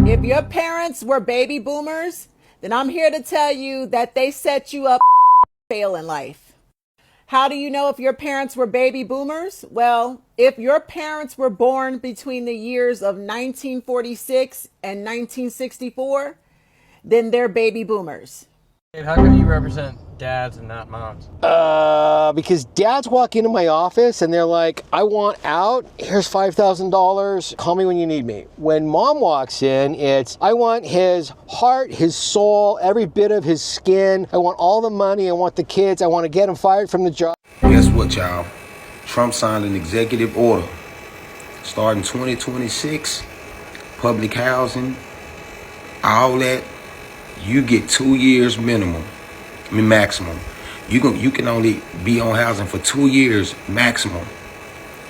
If your parents were baby boomers, then I'm here to tell you that they set you up to fail in life. How do you know if your parents were baby boomers? Well, if your parents were born between the years of 1946 and 1964, then they're baby boomers. How come you represent dads and not moms? Because dads walk into my office and they're like, I want out, here's $5,000, call me when you need me. When mom walks in, it's, I want his heart, his soul, every bit of his skin. I want all the money, I want the kids, I want to get him fired from the job. Guess what, y'all? Trump signed an executive order. Starting 2026, public housing, all that, you get 2 years maximum. You can only be on housing for 2 years maximum.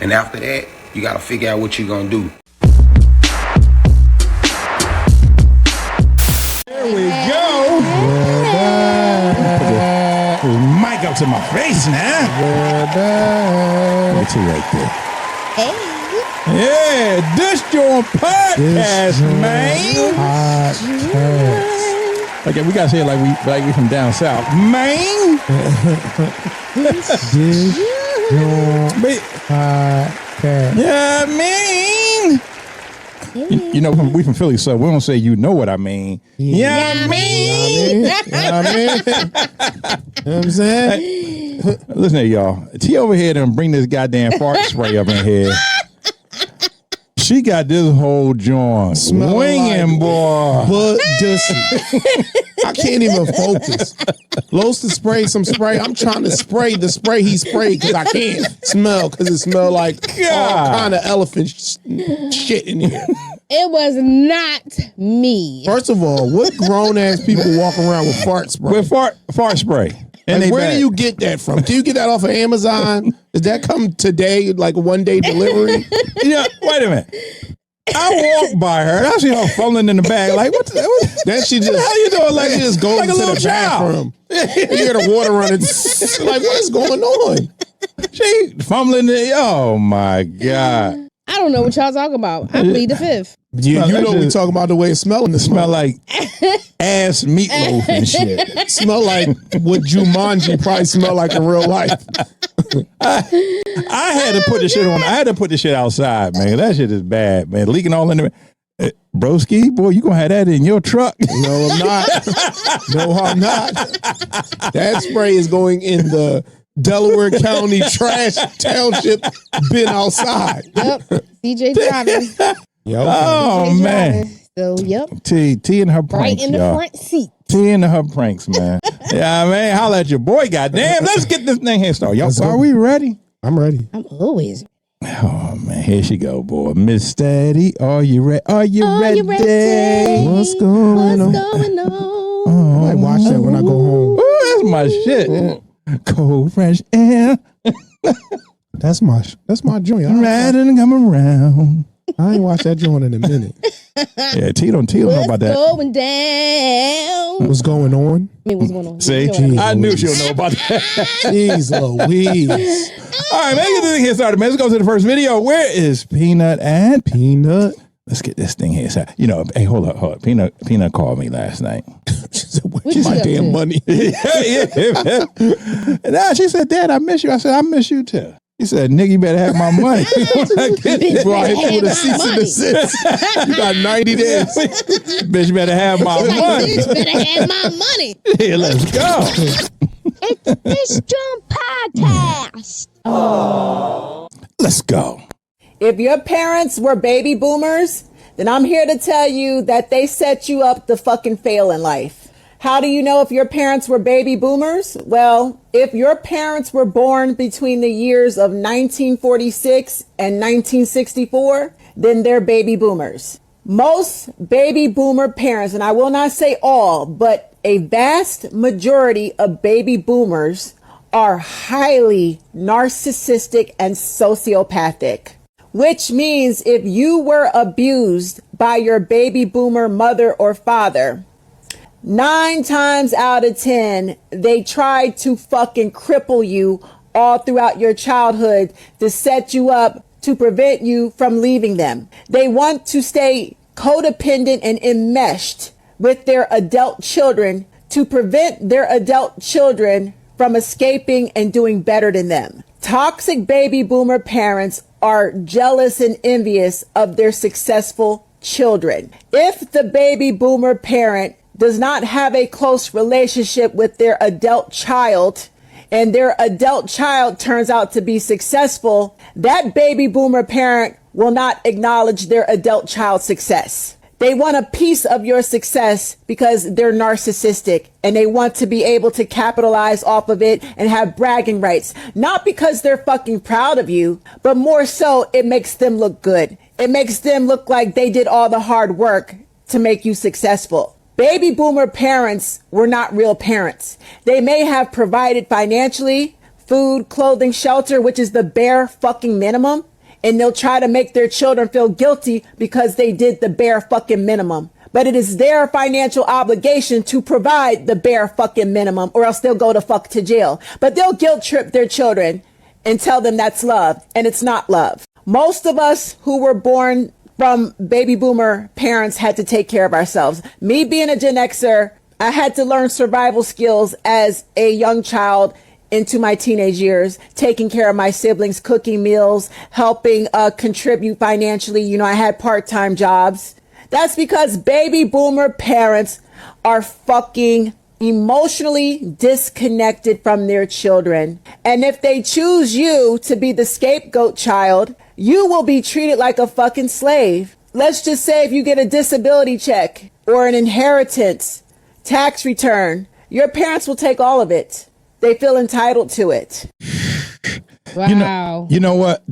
And after that, you gotta figure out what you're gonna do. There we go. Put the mic up to my face now. What's it right there? Hey. Yeah, this your podcast, man. Podcast. Okay, we gotta say it like we from down south, man. This your podcast. Yeah, I mean. You know, we from Philly, so we don't say you know what I mean. Yeah, I mean. You know what I'm saying? Listen here, y'all. T over here and bring this goddamn fart spray up in here. She got this whole joint swinging, boy. But just, I can't even focus. Los to spray some spray. I'm trying to spray the spray he sprayed because I can't smell because it smelled like all kind of elephant shit in here. It was not me. First of all, what grown ass people walk around with fart spray? With fart spray. Like, where do you get that from? Do you get that off of Amazon? Does that come today, like 1 day delivery? Yeah, wait a minute. I walked by her and I see her fumbling in the bag. Like, what? Then she just, how you doing? Like, she just goes like into a little the child. bathroom. You hear the water running. Like, what is going on? She fumbling in. Oh my God. I don't know what y'all talking about. I plead the fifth. You know we talking about the way it smell. It smell like ass meatloaf and shit. Smell like what Jumanji probably smell like in real life. I had to put the shit on. I had to put the shit outside, man. That shit is bad, man. Leaking all in the broski, boy, you gonna have that in your truck? No, I'm not. No, I'm not. That spray is going in the Delaware County trash township bin outside. Yep. CJ driving. Yep. Oh CJ man. Driving. So yep. T and her pranks, Right in the y'all. front seat. T and her pranks, man. Yeah, man. Holla at your boy, goddamn. Let's get this thing here started. Y'all, are we ready? I'm ready. I'm always. Oh man, here she go, boy. Miss Steady, are you ready? Are you ready? What's going on? on? I might watch that when I go home. Ooh, that's my shit. Cold fresh air. That's my joint. Riding and come around. I ain't watched that joint in a minute. Yeah, T don't know about that. Going down. What's going on? I mean, what's going on? See, I knew she'll know about that. Jeez Louise. All right, man, get this thing here started, man. Let's go to the first video. Where is Peanut at? Peanut. Let's get this thing here started. You know, hey, hold up. Peanut called me last night. She said, where's my damn money? yeah. And now she said, Dad, I miss you. I said, I miss you too. He said, nigga, you better have my money. Bro, I hit you with a cease and desist. You got 90 days. Bitch, better have my money. Bitch better have my money. Yeah, let's go. It's the Fish Jump Podcast. Oh. Let's go. If your parents were baby boomers, then I'm here to tell you that they set you up to fucking fail in life. How do you know if your parents were baby boomers? Well, if your parents were born between the years of 1946 and 1964, then they're baby boomers. Most baby boomer parents, and I will not say all, but a vast majority of baby boomers are highly narcissistic and sociopathic. Which means if you were abused by your baby boomer mother or father, 9 times out of 10, they tried to fucking cripple you all throughout your childhood to set you up to prevent you from leaving them. They want to stay codependent, and enmeshed with their adult children to prevent their adult children from escaping and doing better than them. Toxic baby boomer parents are jealous and envious of their successful children. If the baby boomer parent does not have a close relationship with their adult child, and their adult child turns out to be successful, that baby boomer parent will not acknowledge their adult child's success. They want a piece of your success because they're narcissistic and they want to be able to capitalize off of it and have bragging rights. Not because they're fucking proud of you, but more so it makes them look good. It makes them look like they did all the hard work to make you successful. Baby boomer parents were not real parents. They may have provided financially, food, clothing, shelter, which is the bare fucking minimum. And they'll try to make their children feel guilty because they did the bare fucking minimum. But it is their financial obligation to provide the bare fucking minimum, or else they'll go to fuck to jail. But they'll guilt trip their children and tell them that's love, and it's not love. Most of us who were born from baby boomer parents had to take care of ourselves. Me being a Gen Xer, I had to learn survival skills as a young child into my teenage years, taking care of my siblings, cooking meals, helping contribute financially. You know, I had part-time jobs. That's because baby boomer parents are fucking emotionally disconnected from their children. And if they choose you to be the scapegoat child, you will be treated like a fucking slave. Let's just say if you get a disability check or an inheritance, tax return, your parents will take all of it. They feel entitled to it. Wow. You know what?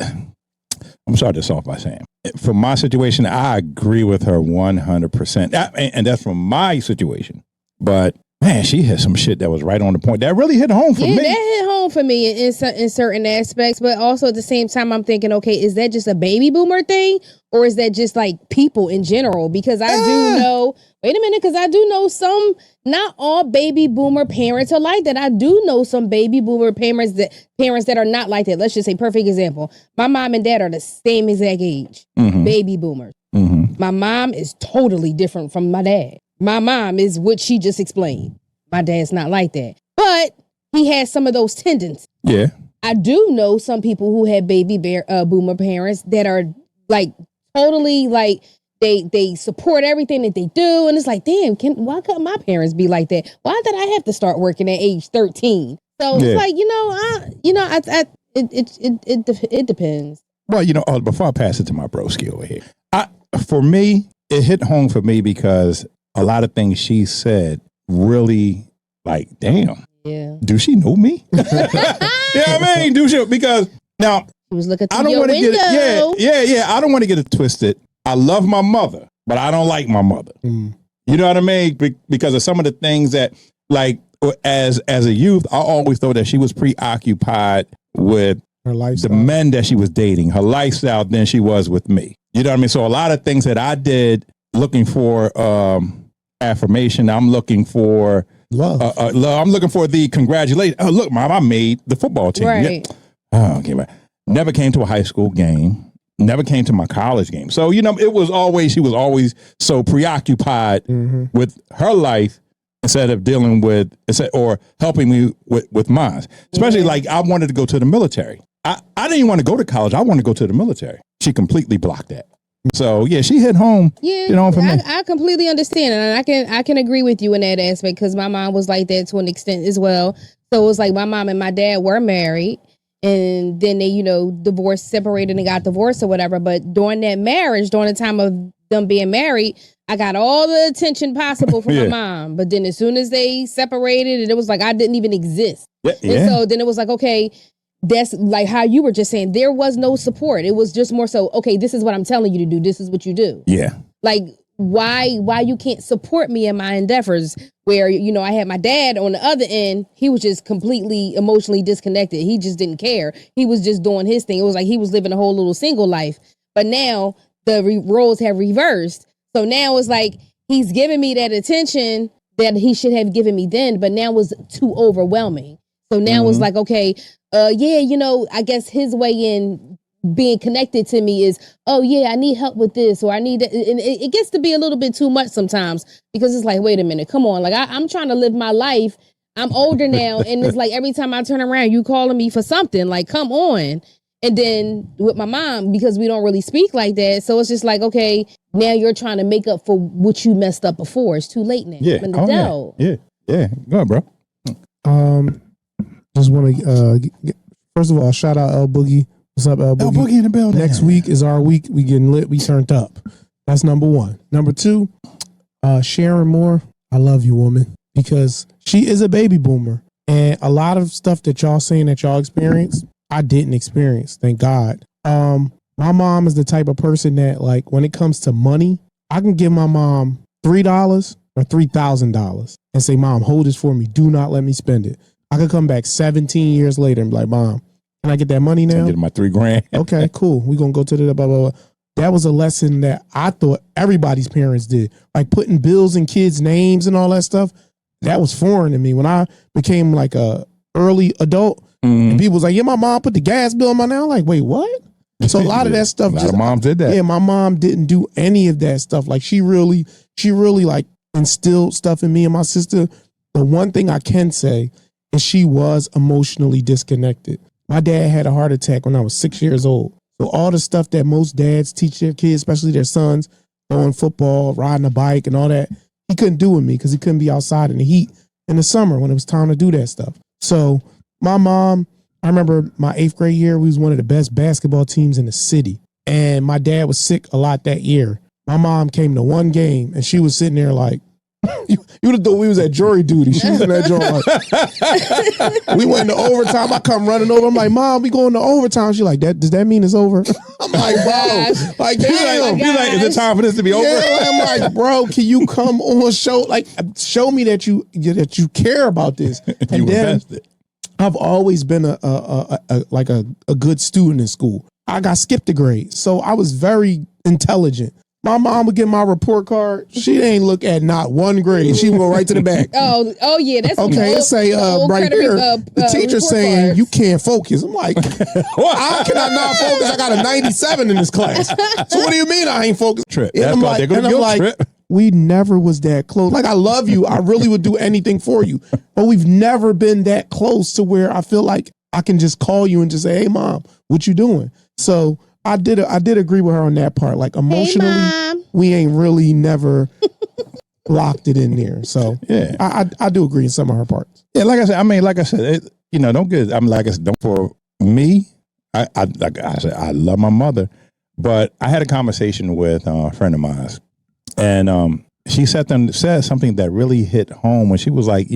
I'm sorry to start off by saying, from my situation, I agree with her 100%. And that's from my situation. But man, she had some shit that was right on the point. That really hit home for me. That hit home for me in certain aspects. But also at the same time, I'm thinking, okay, is that just a baby boomer thing? Or is that just like people in general? Because I do know, wait a minute, because I do know some, not all baby boomer parents are like that. I do know some baby boomer parents that are not like that. Let's just say, perfect example. My mom and dad are the same exact age, baby boomers. Mm-hmm. My mom is totally different from my dad. My mom is what she just explained. My dad's not like that. But he has some of those tendencies. Yeah. I do know some people who have baby boomer parents that are like totally like they support everything that they do. And it's like, damn, why couldn't my parents be like that? Why did I have to start working at age 13? So it's like, it depends. Well, before I pass it to my broski over here, for me, it hit home for me because a lot of things she said really like, damn, yeah. Do she know me? Yeah, I mean, do she? Because now she was looking I don't want to get it. Yeah. I don't want to get it twisted. I love my mother, but I don't like my mother. Mm. You know what I mean? Because of some of the things that, like, as a youth, I always thought that she was preoccupied with her lifestyle, the men that she was dating, her lifestyle, than she was with me. You know what I mean? So a lot of things that I did looking for affirmation, I'm looking for love. I'm looking for the congratulations. Oh, look, Mom, I made the football team. Right. Yeah. Oh, okay, man. Never came to a high school game. Never came to my college game. So, she was always so preoccupied with her life instead of dealing with, or helping me with mine. Especially like I wanted to go to the military. I didn't want to go to college. I wanted to go to the military. She completely blocked that. So yeah, she hit home. Yeah, for me. I completely understand, and I can agree with you in that aspect because my mom was like that to an extent as well. So it was like my mom and my dad were married, and then they divorced, separated, and got divorced or whatever. But during that marriage, during the time of them being married, I got all the attention possible from my mom. But then as soon as they separated, it was like I didn't even exist. Yeah. And so then it was like, okay. That's like how you were just saying, there was no support. It was just more so, okay, this is what I'm telling you to do. This is what you do. Yeah. Like, why you can't support me in my endeavors where, I had my dad on the other end. He was just completely emotionally disconnected. He just didn't care. He was just doing his thing. It was like he was living a whole little single life. But now the roles have reversed. So now it's like he's giving me that attention that he should have given me then, but now was too overwhelming. So now it's like, okay, I guess his way in being connected to me is, oh yeah, I need help with this, or I need that. And it gets to be a little bit too much sometimes, because it's like, wait a minute, come on. Like I'm trying to live my life. I'm older now. And it's like, every time I turn around, you calling me for something, like, come on. And then with my mom, because we don't really speak like that. So it's just like, okay, now you're trying to make up for what you messed up before. It's too late now. Yeah. I'm an adult. Yeah. Go on, bro. Just want to first of all, shout out L Boogie. What's up, L Boogie? El Boogie in the building. Next week is our week. We getting lit. We turned up. That's number one. Number two, Sharon Moore. I love you, woman, because she is a baby boomer, and a lot of stuff that y'all saying that y'all experienced, I didn't experience. Thank God. My mom is the type of person that, like, when it comes to money, I can give my mom $3 or $3,000 and say, Mom, hold this for me. Do not let me spend it. I could come back 17 years later and be like, Mom, can I get that money now? Get my $3,000. Okay, cool. We're going to go to the blah, blah, blah. That was a lesson that I thought everybody's parents did. Like putting bills in kids' names and all that stuff. That was foreign to me. When I became like a early adult, and people was like, yeah, my mom put the gas bill in my name. I'm like, wait, what? So a lot of that stuff. A lot of moms did that. Yeah, my mom didn't do any of that stuff. Like she really like instilled stuff in me and my sister. The one thing I can say is she was emotionally disconnected. My dad had a heart attack when I was 6 years old. So all the stuff that most dads teach their kids, especially their sons, throwing football, riding a bike and all that, he couldn't do with me because he couldn't be outside in the heat in the summer when it was time to do that stuff. So my mom, I remember my 8th grade year, we was one of the best basketball teams in the city. And my dad was sick a lot that year. My mom came to one game and she was sitting there like, you would have thought we was at jury duty. She was in that joint like, we went into overtime. I come running over. I'm like, Mom, we going to overtime. She like, does that mean it's over? I'm like, bro, like, damn. He's like, is it time for this to be over? Yeah, I'm like, bro, can you come on show me that you care about this? And then I've always been a good student in school. I got skipped a grade, so I was very intelligent. My mom would get my report card. She ain't look at not one grade. She would go right to the back. Oh yeah, that's okay. It say right there, the teacher saying cards. You can't focus. I'm like, how can I not focus? I got a 97 in this class. So what do you mean I ain't focused? Trip. And That's I'm called like, they go to your trip. We never was that close. Like, I love you. I really would do anything for you. But we've never been that close to where I feel like I can just call you and just say, hey, Mom, what you doing? So I did agree with her on that part. Like, emotionally, we ain't really never locked it in there. So yeah, I do agree in some of her parts. Yeah, like I said, don't get. Don't for me. I said, I love my mother, but I had a conversation with a friend of mine, and she said something that really hit home when she was like,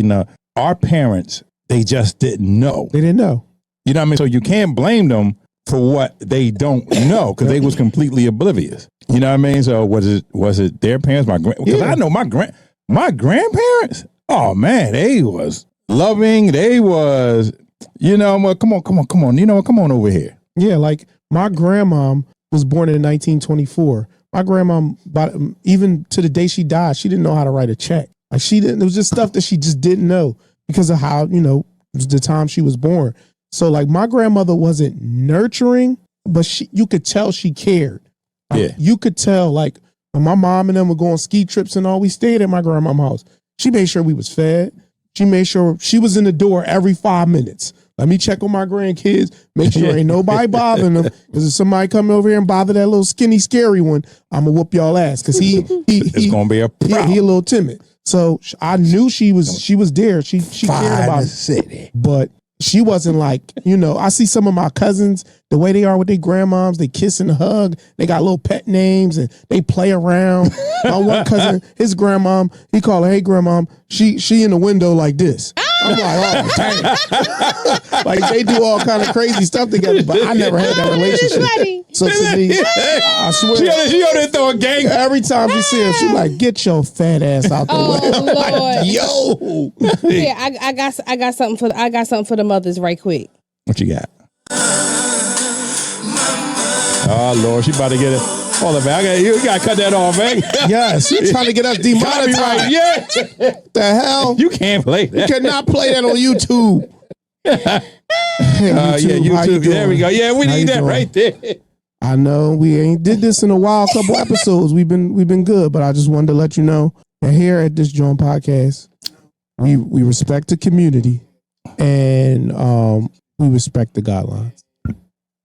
our parents, they just didn't know. They didn't know. You know what I mean? So you can't blame them for what they don't know because they was completely oblivious. You know what I mean? So was it their parents? Because I know my grandparents. Oh man, they was loving. They was, come on. Come on over here. Yeah, like my grandmom was born in 1924. My grandmom, even to the day she died, she didn't know how to write a check. Like she didn't. It was just stuff that she just didn't know because of how it was the time she was born. So like my grandmother wasn't nurturing, but you could tell she cared. Like, you could tell, like when my mom and them would go on ski trips and all, we stayed at my grandma's house. She made sure we was fed. She made sure she was in the door every 5 minutes. Let me check on my grandkids, make sure ain't nobody bothering them. Because if somebody come over here and bother that little skinny, scary one, I'm going to whoop y'all ass. Because it's going to be a problem. He a little timid. So I knew she was there. She cared about it. City. But she wasn't like, I see some of my cousins, the way they are with their grandmoms, they kiss and hug. They got little pet names and they play around. My one cousin, his grandmom, he called her, hey, grandmom, she in the window like this. I'm like, oh, dang. Like they do all kind of crazy stuff together, but I never had that relationship. So to me, I swear. She on there throwing gang. Every time she see him, she like, get your fat ass out the way. I'm like, yo. Yeah, I got something for the mothers right quick. What you got? Oh Lord, she about to get it. Hold on, man. You gotta cut that off, man. Yes, you're trying to get us demonetized. Right. Yeah. The hell? You can't play that. You cannot play that on YouTube. Yeah, YouTube. There we go. Yeah, we need that right there. I know we ain't did this in a while, couple episodes. We've been good, but I just wanted to let you know that here at this JAWN podcast, we respect the community and we respect the guidelines.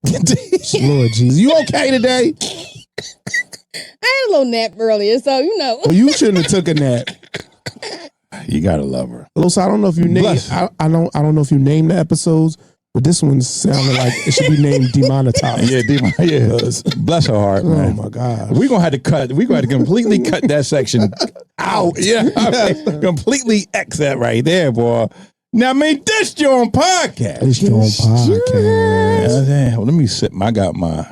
Lord Jesus, you okay today? I had a little nap earlier, so you know. Well, you shouldn't have took a nap. You gotta love her. Los, I don't know if you named I don't know if you named the episodes, but this one sounded like it should be named demonetized. Yeah. Bless her heart, man. Oh my God. We're gonna have to cut. We're gonna have to completely cut that section out. Yeah. Completely X that right there, boy. Now, I mean, this JAWN podcast. This JAWN podcast. Yeah, well, let me sip. I got my.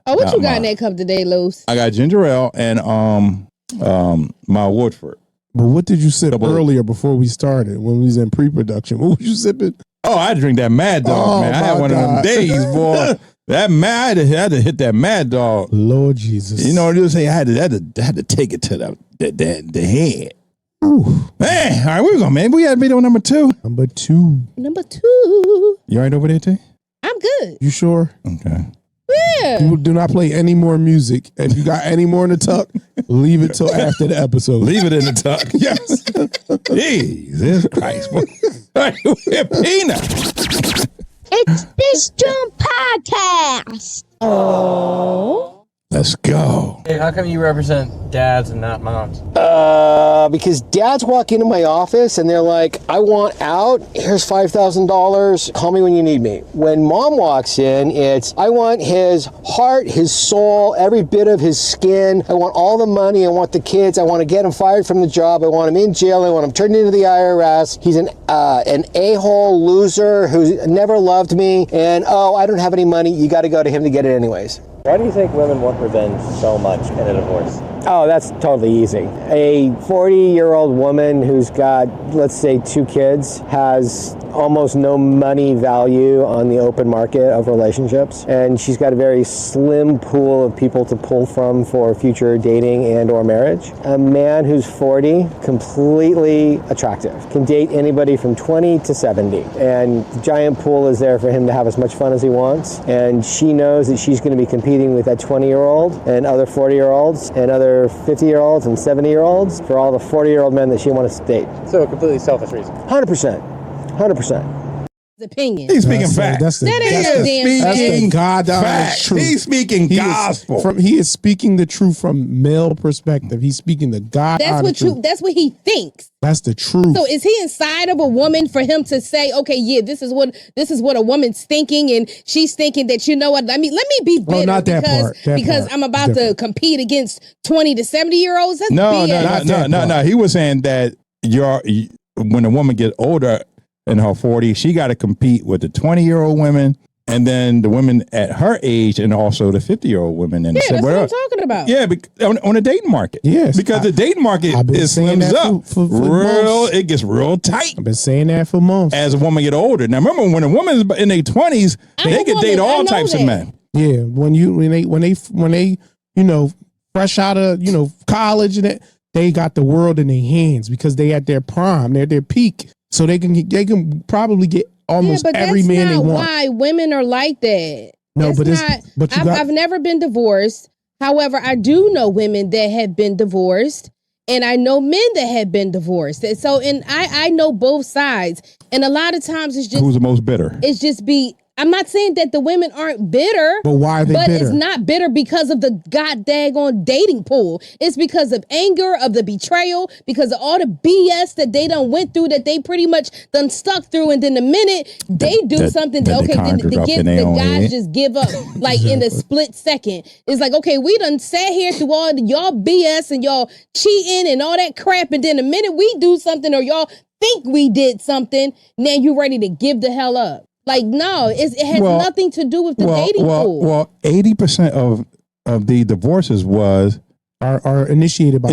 Oh, what you got in that cup today, Los? I got ginger ale and my Woodford. But what did you sip earlier before we started when we was in pre-production? What was you sipping? Oh, I drink that Mad Dog, man. I had one of them days, boy. That Mad, I had to hit that Mad Dog. Lord Jesus. You know what you say? I had to take it to the head. Ooh. Man, all right, where we go, man? We had video number 2. Number 2. You right over there, T? I'm good. You sure? Okay. Yeah. You do not play any more music. If you got any more in the tuck, leave it till after the episode. Leave it in the tuck. Yes. Jesus Christ. We're Peanut. It's this JAWN podcast. Oh. Let's go. Hey, how come you represent dads and not moms? Because dads walk into my office and they're like, I want out. Here's $5,000. Call me when you need me. When mom walks in, it's, I want his heart, his soul, every bit of his skin. I want all the money. I want the kids. I want to get him fired from the job. I want him in jail. I want him turned into the IRS. He's an a-hole loser who never loved me. And, oh, I don't have any money. You got to go to him to get it anyways. Why do you think women want revenge so much in a divorce? Oh, that's totally easy. A 40-year-old woman who's got, let's say, 2 kids has almost no money value on the open market of relationships. And she's got a very slim pool of people to pull from for future dating and or marriage. A man who's 40, completely attractive, can date anybody from 20 to 70. And the giant pool is there for him to have as much fun as he wants. And she knows that she's going to be competing with that 20-year-old and other 40-year-olds and other 50-year-olds and 70-year-olds for all the 40-year-old men that she wants to date. So a completely selfish reason. 100%. 100%. Opinion. He's speaking facts. That's the speaking God-honest truth. He's speaking gospel. He is speaking the truth from male perspective. He's speaking the God-honest truth. That's what he thinks. That's the truth. So is he inside of a woman for him to say, okay, yeah, this is what a woman's thinking, and she's thinking that, you know what? I mean, let me be bitter not that part. because I'm about to compete against 20 to 70-year-olds. That's BS. No. He was saying that when a woman gets older in her 40s, she got to compete with the 20-year-old women and then the women at her age and also the 50-year-old women. And that's what I'm talking about. Yeah, on the dating market. Yes. Because the dating market slims up. It gets real tight. I've been saying that for months. As a woman get older. Now, remember, when a woman's in their 20s, they can date all types of men. Yeah, when they fresh out of college and they got the world in their hands because they at their prime, they're at their peak. So they can probably get almost every man they want. Why women are like that? No, I've never been divorced. However, I do know women that have been divorced, and I know men that have been divorced. And so, I know both sides. And a lot of times it's just, who's the most bitter? It's just I'm not saying that the women aren't bitter. But why are they bitter? But it's not bitter because of the daggone dating pool. It's because of anger, of the betrayal, because of all the BS that they done went through, that they pretty much done stuck through. And then the minute they do something, the guys just give up like in a split second. It's like, okay, we done sat here through all y'all BS and y'all cheating and all that crap. And then the minute we do something or y'all think we did something, now you ready to give the hell up. Like, no, it has nothing to do with the dating pool. Well, 80% of the divorces are initiated by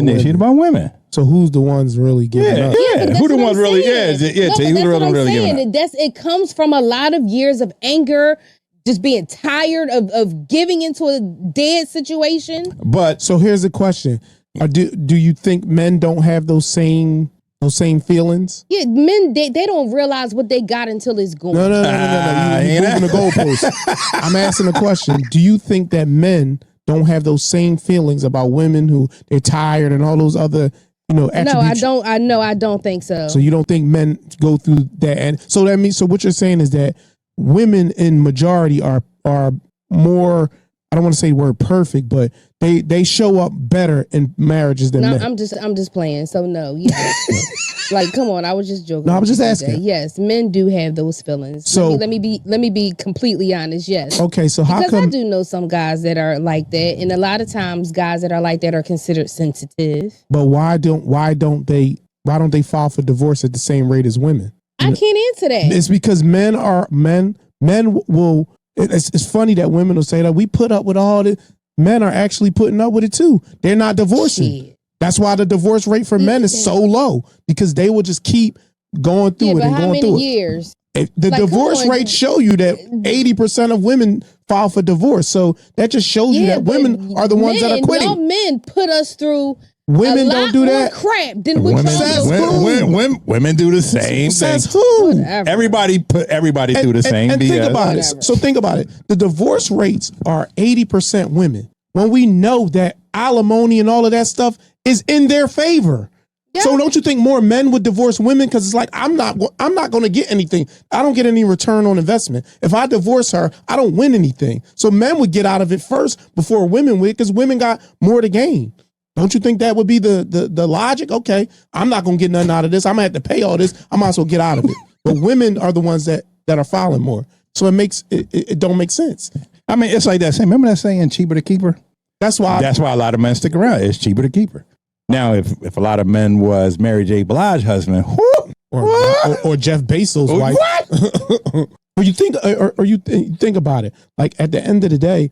women. So who's the ones really giving up? Yeah, who the ones really? It comes from a lot of years of anger, just being tired of giving into a dead situation. But so here's the question: do you think men don't have those same Those same feelings? Yeah, men, they don't realize what they got until it's gone. No. You're moving the goalposts. I'm asking a question. Do you think that men don't have those same feelings about women who they're tired and all those other, attributes? No, I don't think so. So you don't think men go through that? And so that means, so what you're saying is that women in majority are more, I don't want to say the word perfect, but they show up better in marriages than men. I'm just playing. So no, yeah. Like, come on, I was just joking. No, I was just asking. Yes, men do have those feelings. So let me be completely honest. Yes. Okay, so how because come? I do know some guys that are like that, and a lot of times guys that are like that are considered sensitive. But why don't they file for divorce at the same rate as women? I can't answer that. It's because men will. It's funny that women will say that we put up with all this. Men are actually putting up with it too. They're not divorcing. Shit. That's why the divorce rate for men is so low, because they will just keep going through it and going through it. How many years? The divorce rates show you that 80% of women file for divorce. So that just shows you that women are the ones that are quitting. Y'all men put us through women a don't lot do more that. crap than what y'all do. Women do the same thing. Says who? Whatever. Everybody through the same and BS. think about it. So think about it. The divorce rates are 80% women. When we know that alimony and all of that stuff is in their favor. Yeah. So don't you think more men would divorce women? Because it's like, I'm not going to get anything. I don't get any return on investment. If I divorce her, I don't win anything. So men would get out of it first before women would, because women got more to gain. Don't you think that would be the logic? Okay, I'm not going to get nothing out of this. I'm going to have to pay all this. I might as well get out of it. But women are the ones that are filing more. So it don't make sense. I mean, it's like that saying. Remember that saying, cheaper to keep her? That's why a lot of men stick around. It's cheaper to keep her. Now, if a lot of men was Mary J. Blige's husband, or Jeff Bezos' wife, or you think about it, like at the end of the day,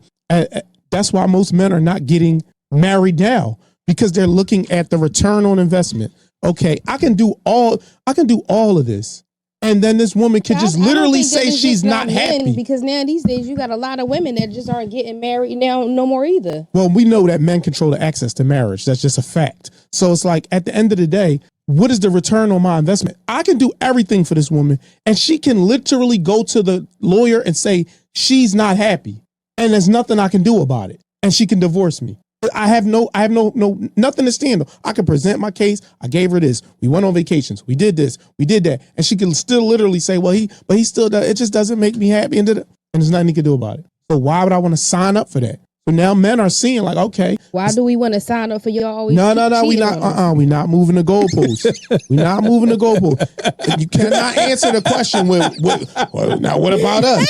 that's why most men are not getting married now, because they're looking at the return on investment. Okay, I can do all of this. And then this woman could just literally say she's not happy. Because now these days you got a lot of women that just aren't getting married now no more either. Well, we know that men control the access to marriage. That's just a fact. So it's like, at the end of the day, what is the return on my investment? I can do everything for this woman, and she can literally go to the lawyer and say she's not happy, and there's nothing I can do about it, and she can divorce me. I have nothing to stand on. I can present my case. I gave her this. We went on vacations. We did this. We did that. And she can still literally say, well, he still does. It just doesn't make me happy. And there's nothing he can do about it. So why would I want to sign up for that? So now men are seeing like, okay. Why do we want to sign up for y'all always? No. We not. We're not moving the goalposts. We're not moving the goalposts. You cannot answer the question with well, now what about us?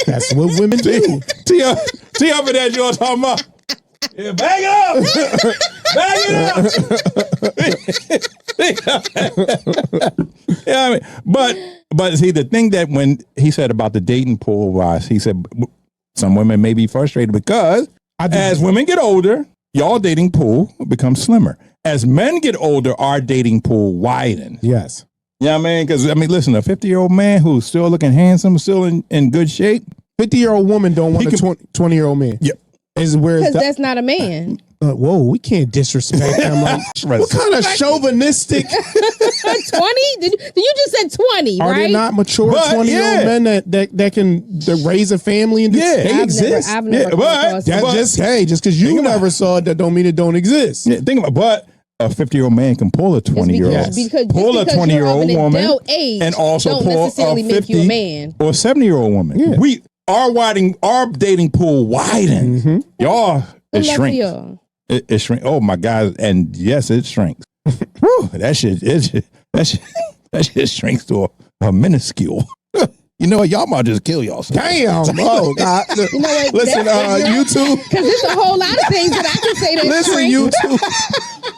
That's what women do. See up in that you're talking about. Yeah, bag it up. Yeah, I mean, but see, the thing that when he said about the dating pool was, he said some women may be frustrated because as women get older, y'all dating pool becomes slimmer. As men get older, our dating pool widens. Yes. Yeah, man, because I mean, listen, a 50-year-old man who's still looking handsome, still in good shape. 50-year-old woman don't want a 20-year-old man. Yep. Because that's not a man. Whoa, we can't disrespect him. Like, what kind of chauvinistic? 20? Did you just said 20, right? Are there not mature 20-year-old men that can raise a family? And they exist. I've never just because you never saw it, that don't mean it don't exist. Yeah, think about but a 50-year-old man can pull a 20-year-old. Pull a 20-year-old woman and also pull a 50 or 70-year-old woman. Yeah. Our dating pool widens. Mm-hmm. Y'all, it shrinks. It shrinks. Oh my God! And yes, it shrinks. Whew, that shit shrinks to a minuscule. You know what? Y'all might just kill y'all. Damn! Oh God! You know what? Listen, YouTube. Because there's a whole lot of things that I can say that listen, YouTube.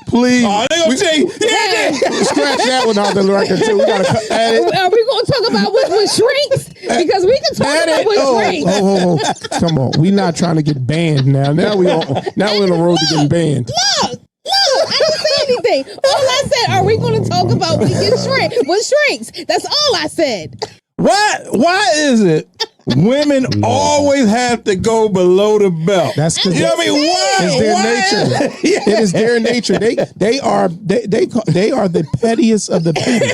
Please. Oh, they gonna say, scratch that one out the record too. We gotta add it. Are we gonna talk about what shrinks? Because we can talk about what shrinks. Oh, come on. We not trying to get banned now. Now we're on the road to getting banned. Look, I didn't say anything. All I said, are we gonna talk about what shrinks? That's all I said. Why is it Women always have to go below the belt. That's because you know what I mean. Why? It's their nature. It is their nature. They are the pettiest of the petty.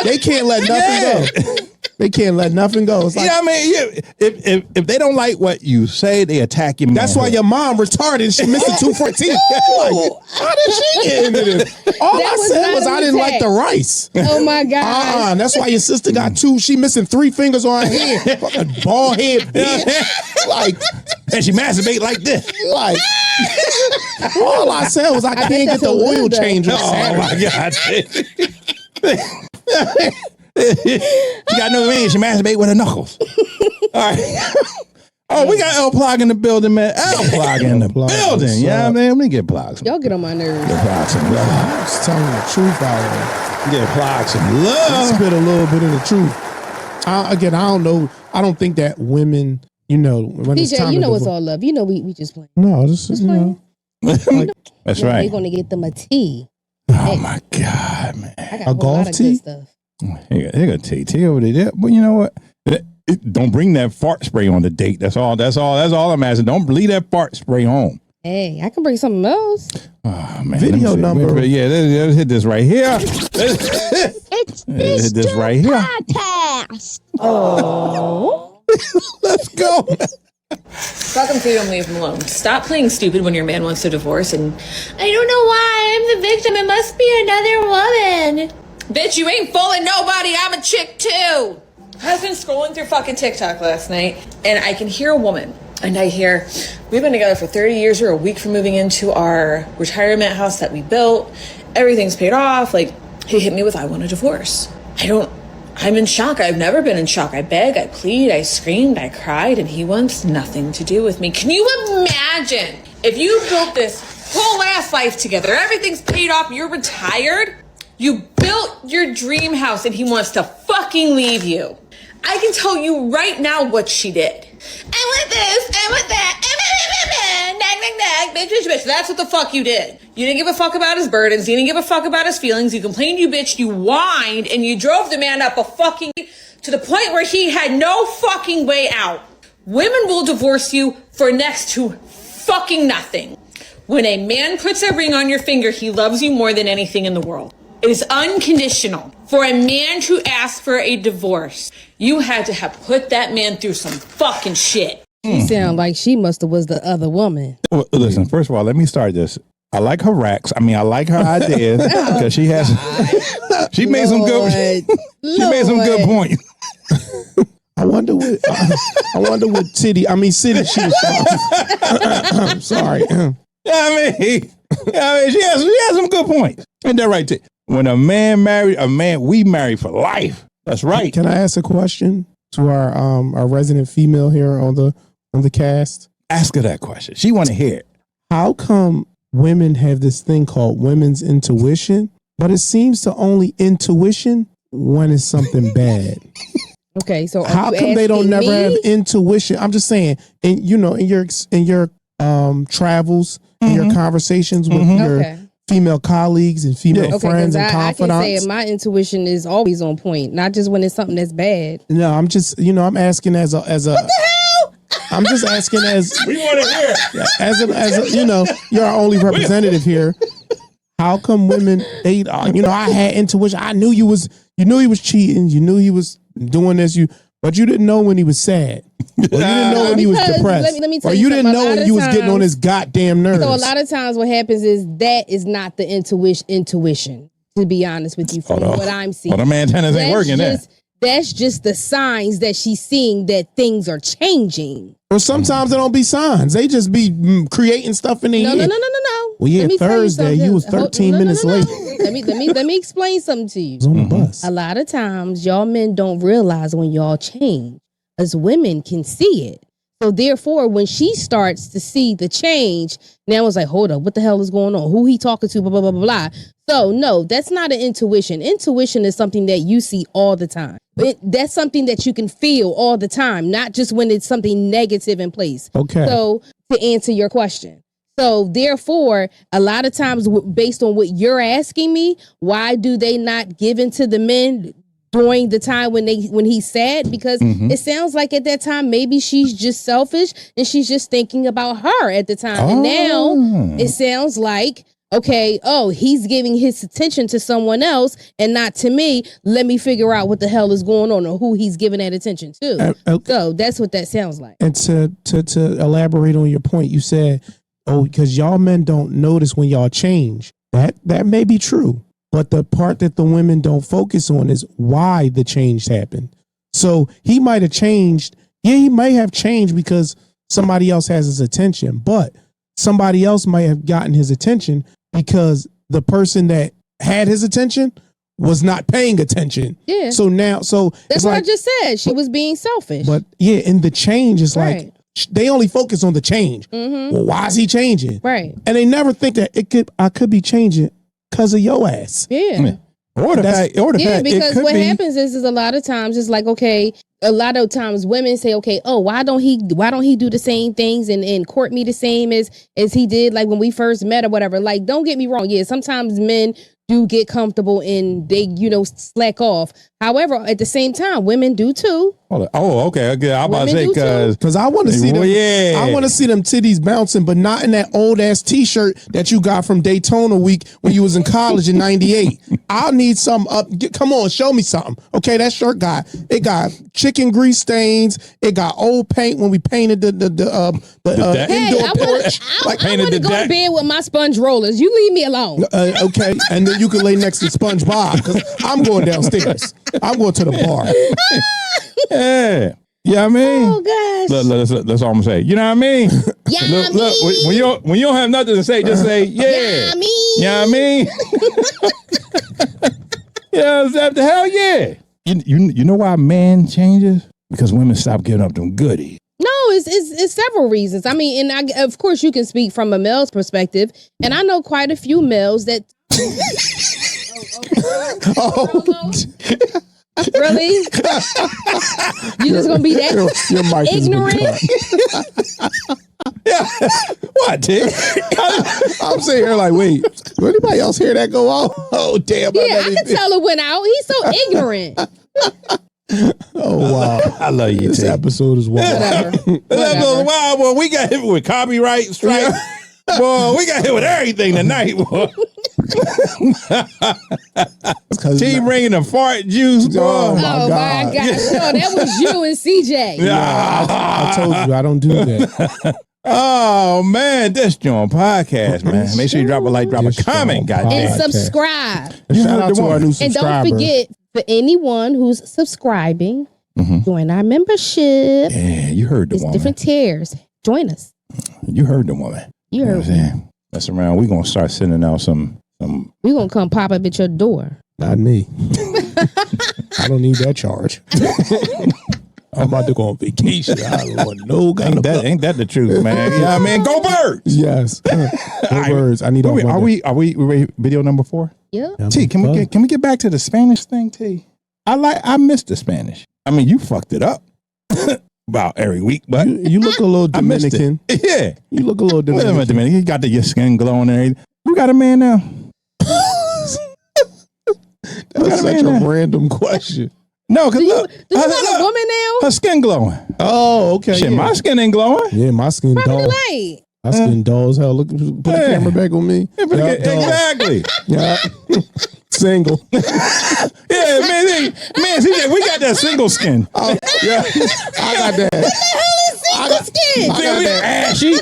They can't let nothing go. They can't let nothing go. It's like, I mean, if they don't like what you say, they attack you. That's why your mom retarded. She missed the 214. Like, how did she get into this? All I said was I didn't like the rice. Oh my God. That's why your sister got 2. She missing 3 fingers on her hand. Fucking bald head bitch. Like, and she masturbate like this. Like, all I said was I can't get the oil change on Oh Saturday. my God. She got no ring. She masturbate with her knuckles. All right. Oh, we got L Plug in the building, man. L Plug in the building. Yeah, man. Let me get Plug. Y'all get on my nerves. Get Plug some love. I'm just telling the truth out Get Plug some there. love. Spit a little bit of the truth. I don't know. I don't think that women, when it's DJ, time you know to it's all love. You know we just playing. No, this is, like, That's We're right. gonna get them a tea. Oh my God, man. I got A a whole golf lot of tea? good stuff. Here go tea over there. But you know what? Don't bring that fart spray on the date. That's all I'm asking. Don't leave that fart spray home. Hey, I can bring something else. Oh man. Video number. Yeah, let's hit this right here. It's Let's hit this Mr. right here. Podcast. Oh. Let's go. Fuck him, freedom, leave him alone. Stop playing stupid when your man wants a divorce and I don't know why I'm the victim. It must be another woman. Bitch, you ain't fooling nobody. I'm a chick too. I was been scrolling through fucking TikTok last night and I can hear a woman and I hear, we've been together for 30 years. We're a week from moving into our retirement house that we built. Everything's paid off. Like, he hit me with, I want a divorce. I'm in shock. I've never been in shock. I beg, I plead, I screamed, I cried, and he wants nothing to do with me. Can you imagine if you built this whole ass life together, everything's paid off, you're retired, you built your dream house, and he wants to fucking leave you? I can tell you right now what she did. I want this, I want that, nag, bitch. That's what the fuck you did. You didn't give a fuck about his burdens. You didn't give a fuck about his feelings. You complained, you bitched, you whined, and you drove the man up a fucking to the point where he had no fucking way out. Women will divorce you for next to fucking nothing. When a man puts a ring on your finger, he loves you more than anything in the world. It is unconditional. For a man to ask for a divorce, you had to have put that man through some fucking shit. She sound like she must have was the other woman. Well, listen, first of all, let me start this. I like her racks. I mean, I like her ideas because she has. She made some good. She made some good points. I wonder what city she was from. I'm sorry. I mean, she has some good points. Ain't that right? When a man married a man, we marry for life. That's right. Can I ask a question to our resident female here on the cast? Ask her that question. She want to hear it. How come women have this thing called women's intuition, but it seems to only intuition when it's something bad? Okay, so how come they don't never have intuition? I'm just saying, in your travels, in your conversations with your female colleagues and female friends and confidants. I can say my intuition is always on point, not just when it's something that's bad. No, I'm just, I'm asking as a. What the hell? I'm just asking as we want to hear as a, you're our only representative here. How come women? I had intuition. I knew he was cheating. You knew he was doing this. But you didn't know when he was sad. Or you didn't know when he was depressed. Let me tell or you you didn't know when he was getting on his goddamn nerves. So a lot of times what happens is that is not the intuition, to be honest with you, from what I'm seeing. Well, the antennas ain't working there. That's just the signs that she's seeing that things are changing. Or sometimes they don't be signs. They just be creating stuff in their head. No. Well, yeah, Thursday, you was 13 minutes late. Let me explain something to you. On the bus. A lot of times, y'all men don't realize when y'all change. Us women can see it. So therefore, when she starts to see the change, now it's like, hold up, what the hell is going on? Who he talking to? Blah, blah, blah, blah, blah. So no, that's not an intuition. Intuition is something that you see all the time. That's something that you can feel all the time, not just when it's something negative in place. Okay. So to answer your question. So therefore, a lot of times based on what you're asking me, why do they not give in to the men? during the time when he's sad, because it sounds like at that time maybe she's just selfish and she's just thinking about her at the time. And now it sounds like, okay, he's giving his attention to someone else and not to me. Let me figure out what the hell is going on or who he's giving that attention to. So that's what that sounds like. And to elaborate on your point, you said, because y'all men don't notice when y'all change. That may be true. But the part that the women don't focus on is why the change happened. So he might have changed. Yeah, he may have changed because somebody else has his attention, but somebody else might have gotten his attention because the person that had his attention was not paying attention. Yeah. So that's what I just said. She was being selfish. But yeah, in the change, it's like they only focus on the change. Well, why is he changing? Right. And they never think that I could be changing because of your ass. Yeah. Or the fact, because what happens is a lot of times it's like, okay, a lot of times women say, okay, why don't he do the same things and court me the same as he did like when we first met or whatever. Like, don't get me wrong. Yeah, sometimes men do get comfortable and they, slack off. However, at the same time, women do too. Okay. I'm about to say because I want to see them. I want to see them titties bouncing, but not in that old ass T-shirt that you got from Daytona week when you was in college in '98. I need some up. Come on, show me something. Okay, that shirt got chicken grease stains. It got old paint when we painted the indoor porch. I want to go to bed with my sponge rollers. You leave me alone. Okay, and then you can lay next to SpongeBob because I'm going downstairs. I'm going to the bar. Yeah. Yeah, I mean. Oh gosh. Look, that's all I'm gonna say. You know what I mean? Yeah. Look, when you don't have nothing to say, just say, yeah. Yeah, I mean. Yeah, that the hell yeah. You know why man changes? Because women stop giving up them goodies. No, it's several reasons. I mean, and of course you can speak from a male's perspective, and I know quite a few males that. Really? You just gonna be that your mic ignorant? Yeah. What, Dick? I'm sitting here like, wait, will anybody else hear that go off? Oh, damn. Yeah, I can tell it went out. He's so ignorant. Oh, wow. I love you, This episode is wild. Whatever. Wow, boy, we got hit with copyright strike. Boy, we got hit with everything tonight, boy. T bringing the fart juice, boy. Oh, my Oh God. my gosh. No, that was you and CJ. Yeah, I told you, I don't do that. Oh, man, this JAWN podcast, man. Make sure you drop a like, drop a comment, goddamn. And subscribe. Shout out to our new And subscriber. don't forget, for anyone who's subscribing, join our membership. Yeah, you heard the It's woman. different tiers. Join us. You heard the woman. You heard what I'm saying? Mess around. We're going to start sending out some. We're going to come pop up at your door. Not me. I don't need that charge. I'm about to go on vacation. I don't want no kind ain't that the truth, man? Yeah, I mean, go Birds. Yes. Go Birds. I need Wait, are we ready? Video number 4? Yeah. T, can we get back to the Spanish thing, T? I missed the Spanish. I mean, you fucked it up about every week, but you look a little Dominican. Yeah, you look a little Dominican. You got your skin glowing and everything. You got a man now. That's such a random question. No, because look, Do you have a woman now? her skin glowing. Oh, okay. Shit, yeah. my skin ain't glowing. Yeah, my skin Probably dull. right. My skin dull as hell. Look, put the camera back on me. Yeah, exactly. Yeah. Single. Yeah, man, CJ, we got that single skin. Yeah. I got that. Skin. I got that. Ashy.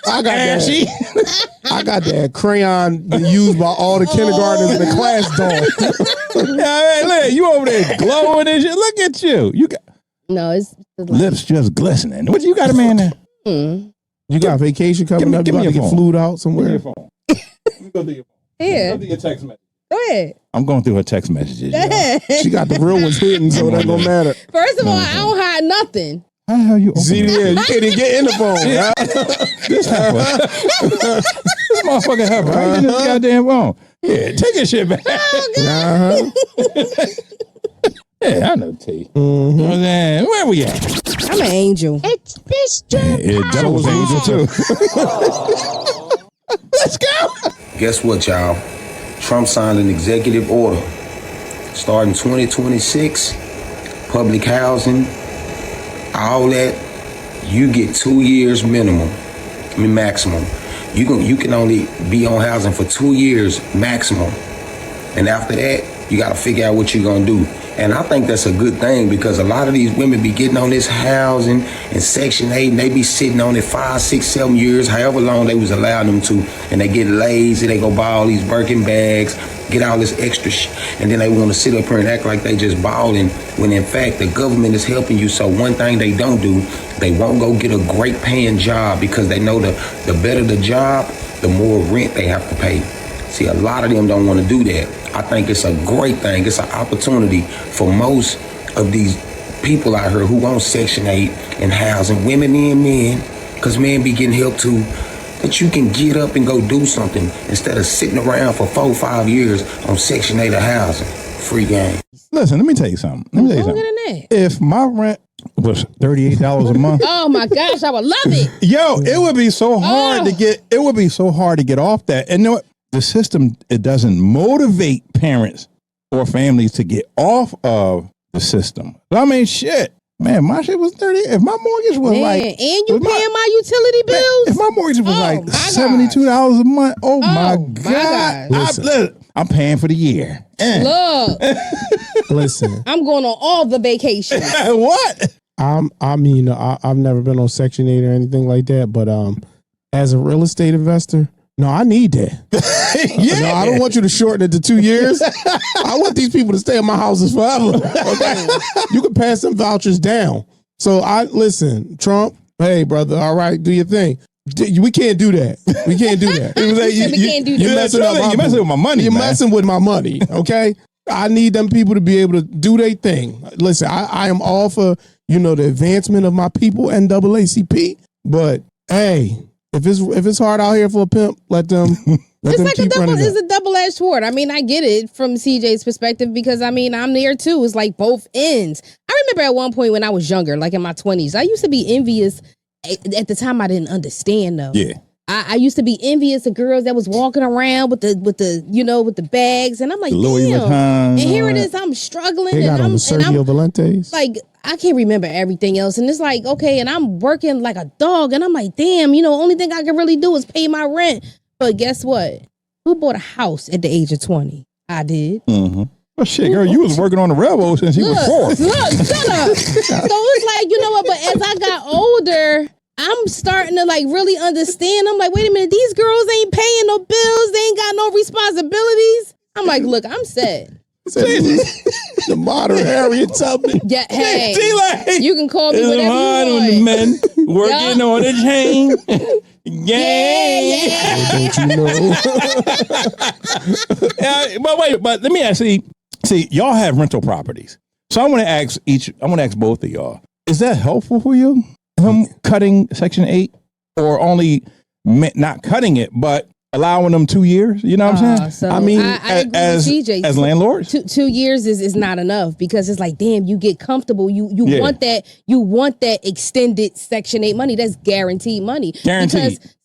I got Ashy. that. I got that crayon used by all the kindergartners in the class doll. Yeah, man, look, you over there glowing and shit. Look at you. You got No, it's lips just glistening. What you got a man there? You got vacation coming up? You about to get flued out somewhere? Give me your phone. Let me go through your phone. Yeah. Go through your text message. Go ahead. I'm going through her text messages. She got the real ones hidden, so that don't matter. First of all, I don't hide nothing. How the hell you open See, yeah, you can't even get in the phone. Yeah. This motherfucker have right in this goddamn phone. Yeah, take your shit back. Yeah, I know T. You know what I'm saying? Where we at? I'm an angel. It's this Yeah, that was angel too. Let's go. Guess what, y'all? Trump signed an executive order starting 2026, public housing, all that, you get 2 years maximum. You can only be on housing for 2 years maximum. And after that, you got to figure out what you're going to do. And I think that's a good thing because a lot of these women be getting on this housing and Section 8 and they be sitting on it 5, 6, 7 years, however long they was allowing them to. And they get lazy, they go buy all these Birkin bags, get all this extra and then they want to sit up here and act like they just balling when in fact the government is helping you. So one thing they don't do, they won't go get a great paying job because they know the better the job, the more rent they have to pay. See, a lot of them don't want to do that. I think it's a great thing. It's an opportunity for most of these people out here who want Section 8 and housing, women and men, because men be getting help too. But you can get up and go do something instead of sitting around for 4 or 5 years on Section 8 of housing. Free game. Listen, let me tell you something. If my rent was $38 a month. Oh my gosh, I would love it. Yo, it would be so hard to get. It would be so hard to get off that. And you know what? The system, it doesn't motivate parents or families to get off of the system. I mean, shit, man, my shit was 30. If my mortgage was like, and you paying my utility bills. If my mortgage was like $72 a month, my God, I'm paying for the year. Look, listen, I'm going on all the vacations. What? I've never been on Section 8 or anything like that, but as a real estate investor. No, I need that. Yeah. No, I don't want you to shorten it to 2 years. I want these people to stay in my houses forever. Okay? You can pass some vouchers down. So listen, Trump, hey, brother, all right, do your thing. We can't do that. We can't do that. You're messing with my money. You're messing with my money, okay? I need them people to be able to do their thing. Listen, I am all for, the advancement of my people, NAACP, but hey, if it's hard out here for a pimp, let them keep running. It's a double-edged sword. I mean, I get it from CJ's perspective because I'm there too. It's like both ends. I remember at one point when I was younger, like in my 20s, I used to be envious. At the time, I didn't understand though. Yeah. I used to be envious of girls that was walking around with the bags, and I'm like, damn. And here it is, I'm struggling. They got on the Sergio Valentes. Like, I can't remember everything else, and it's like, okay, and I'm working like a dog, and I'm like, damn, only thing I can really do is pay my rent. But guess what? Who bought a house at the age of 20? I did. Mm-hmm. Well, shit, girl, you was working on the railroad since you was 4. Look, shut up. So it's like, you know what? But as I got older, I'm starting to like really understand. I'm like, wait a minute, these girls ain't paying no bills. They ain't got no responsibilities. I'm like, look, I'm set. The modern Harriet Tubman. Yeah, hey, you can call me whatever you want. Men working on a chain. Yeah. Don't you know? But let me ask you. See, y'all have rental properties. So I want to ask both of y'all. Is that helpful for you? Him cutting Section 8 or only not cutting it, but allowing them 2 years? You know what I'm saying? So I agree as with CJ. As landlords? 2 years is not enough because it's like, damn, you get comfortable. You want that extended Section 8 money. That's guaranteed money. Guaranteed. Because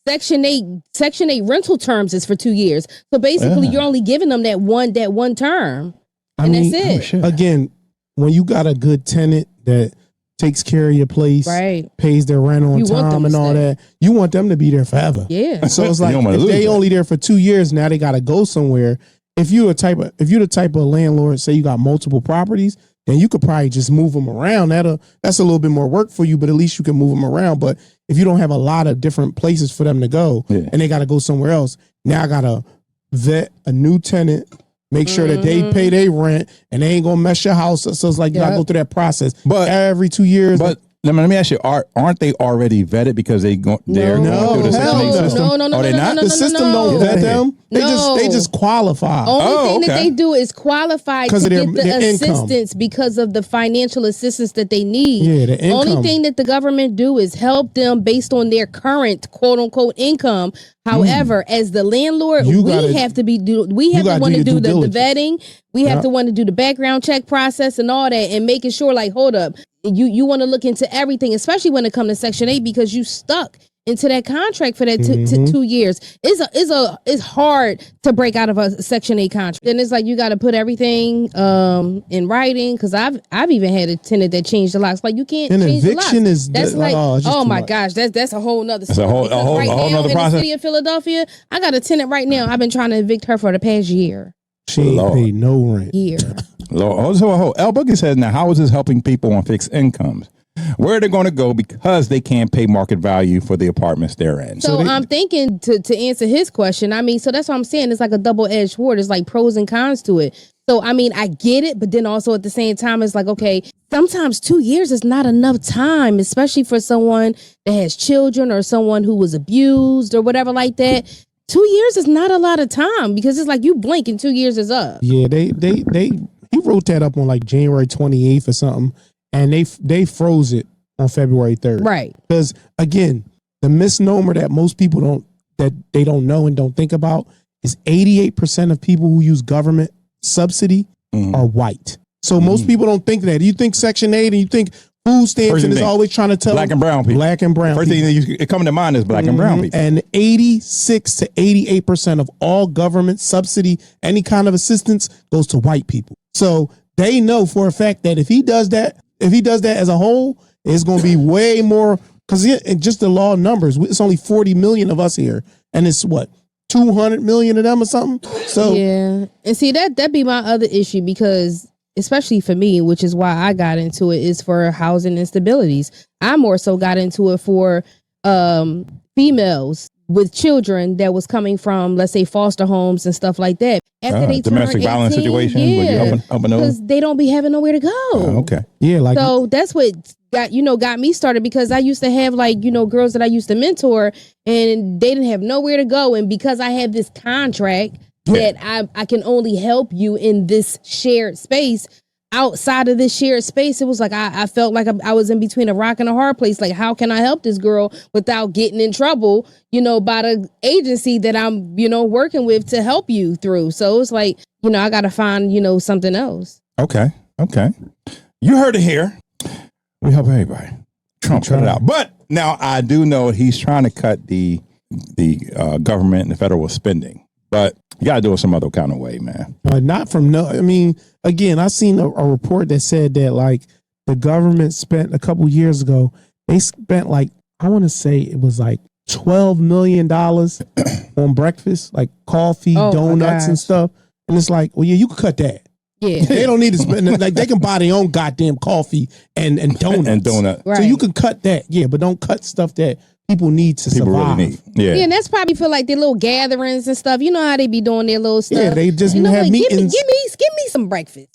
Section 8 rental terms is for 2 years. So basically you're only giving them that one term. That's it. Again, when you got a good tenant that takes care of your place, right, pays their rent on time and all that, you want them to be there forever. Yeah. So it's like if they only there for 2 years, now they got to go somewhere. If you're the type of landlord, say you got multiple properties, then you could probably just move them around. That's a little bit more work for you, but at least you can move them around. But if you don't have a lot of different places for them to go and they got to go somewhere else, now I got to vet a new tenant, make sure that they pay their rent and they ain't gonna mess your house. So it's like you gotta go through that process. But every 2 years. But let me ask you: aren't they already vetted because they're going through the Section 8 system? No, are they not? The system don't vet them. They just qualify. Only thing that they do is qualify to get the assistance income. Because of the financial assistance that they need. Yeah, the income. Only thing that the government do is help them based on their current quote unquote income. However, as the landlord, we have to want to do the vetting. We have to want to do the background check process and all that, and making sure, like, hold up, you want to look into everything, especially when it comes to Section 8, because you stuck. into that contract for that 2 years. It's hard to break out of a Section 8 contract. And it's like you got to put everything in writing, because I've even had a tenant that changed the locks. Like, you can't change the locks. Eviction is that's like, oh my gosh, that's a whole nother story. That's a whole nother in process. the city of Philadelphia, I got a tenant right now. I've been trying to evict her for the past year. She ain't paid no rent. Lord. So L Boogie says, now how is this helping people on fixed incomes? Where are they going to go because they can't pay market value for the apartments they're in? So I'm thinking to answer his question. I mean, so that's what I'm saying. It's like a double-edged sword. It's like pros and cons to it. So, I mean, I get it, but then also at the same time, it's like, okay, sometimes 2 years is not enough time, especially for someone that has children or someone who was abused or whatever like that. 2 years is not a lot of time, because it's like you blink and 2 years is up. Yeah, he wrote that up on like January 28th or something, and they froze it on February 3rd. Right. Because again, the misnomer that most people don't know and don't think about is 88% of people who use government subsidy are white. So most people don't think that. You think Section 8 and you think food stamps, and it's always trying to tell black and brown people. Black and brown First people. thing that coming to mind is black and brown people. And 86 to 88% of all government subsidy, any kind of assistance, goes to white people. So they know for a fact that if he does that as a whole, it's going to be way more, because just the law numbers, it's only 40 million of us here, and it's what, 200 million of them or something? So yeah, and see, that'd be my other issue, because especially for me, which is why I got into it, is for housing instabilities. I more so got into it for females with children that was coming from, let's say, foster homes and stuff like that. After they domestic violence situation, because they don't be having nowhere to go. Okay, yeah, like, so that's what got me started, because I used to have girls that I used to mentor, and they didn't have nowhere to go, and because I have this contract that I can only help you in this shared space. Outside of this shared space, it was like I felt like I was in between a rock and a hard place. Like, how can I help this girl without getting in trouble, by the agency that I'm, working with to help you through? So it's like, I got to find, something else. Okay. You heard it here. We help everybody. Trump cut it out. But now I do know he's trying to cut the government and the federal spending. But you got to do it some other kind of way, man. Not from I mean, again, I seen a report that said that like the government spent a couple years ago, they spent like, I want to say it was like $12 million on breakfast, like coffee, donuts and stuff. And it's like, well, yeah, you could cut that. Yeah. They don't need to spend, like they can buy their own goddamn coffee and donuts. And donut. Right. So you can cut that, yeah, but don't cut stuff that people need to survive. Really need. Yeah. And that's probably for like their little gatherings and stuff. You know how they be doing their little stuff. Yeah, they just have like, meetings. Give me some breakfast.